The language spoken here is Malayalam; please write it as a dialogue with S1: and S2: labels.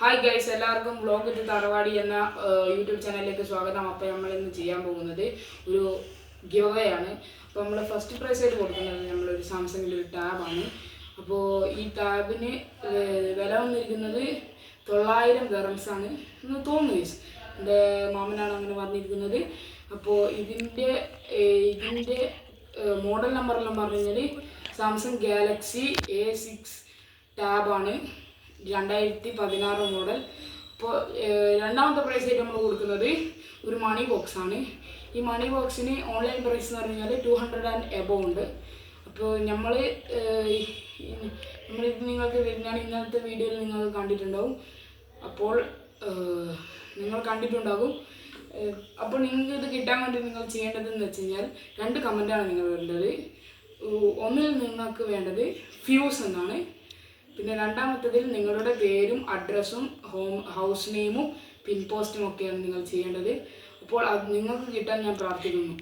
S1: ഹായ് ഗൈസ്, എല്ലാവർക്കും വ്ലോഗ് വിത്ത് തറവാടി എന്ന യൂട്യൂബ് ചാനലിലേക്ക് സ്വാഗതം. അപ്പോൾ നമ്മൾ ഇന്ന് ചെയ്യാൻ പോകുന്നത് ഒരു ഗിവ് അവേ ആണ്. അപ്പോൾ നമ്മൾ ഫസ്റ്റ് പ്രൈസ് ആയിട്ട് കൊടുക്കുന്നത് നമ്മളൊരു സാംസങ്ങിൻ്റെ ഒരു ടാബാണ്. അപ്പോൾ ഈ ടാബിന് വില വന്നിരിക്കുന്നത് 900 dirhams ആണ് എന്ന് തോന്നുന്നു ഗൈസ്. എൻ്റെ മാമനാണ് അങ്ങനെ പറഞ്ഞിരിക്കുന്നത്. അപ്പോൾ ഇതിൻ്റെ മോഡൽ നമ്പറെല്ലാം പറഞ്ഞു കഴിഞ്ഞാൽ സാംസങ് ഗാലക്സി A6 ടാബാണ്, 2016 മോഡൽ. അപ്പോൾ രണ്ടാമത്തെ പ്രൈസ് ആയിട്ട് നമ്മൾ കൊടുക്കുന്നത് ഒരു മണി ബോക്സ് ആണ്. ഈ മണി ബോക്സിന് ഓൺലൈൻ പ്രൈസ് എന്ന് പറഞ്ഞു കഴിഞ്ഞാൽ 200 and above ഉണ്ട്. അപ്പോൾ നമ്മളിത് നിങ്ങൾക്ക് ഞാൻ ഇന്നത്തെ വീഡിയോയിൽ നിങ്ങൾ കണ്ടിട്ടുണ്ടാവും. അപ്പോൾ നിങ്ങൾ കണ്ടിട്ടുണ്ടാകും. അപ്പോൾ നിങ്ങൾക്ക് ഇത് കിട്ടാൻ വേണ്ടി നിങ്ങൾ ചെയ്യേണ്ടതെന്ന് വെച്ച് കഴിഞ്ഞാൽ 2 കമൻറ്റാണ് നിങ്ങൾ വേണ്ടത്. ഒന്നിൽ നിങ്ങൾക്ക് വേണ്ടത് ഫ്യൂസ് എന്നാണ്, പിന്നെ രണ്ടാമത്തതിൽ നിങ്ങളുടെ പേരും അഡ്രസ്സും ഹൗസ് നെയിമും പിൻ പോസ്റ്റും ഒക്കെയാണ് നിങ്ങൾ ചെയ്യേണ്ടത്. അപ്പോൾ അത് നിങ്ങൾക്ക് കിട്ടാൻ ഞാൻ പ്രാർത്ഥിക്കുന്നു.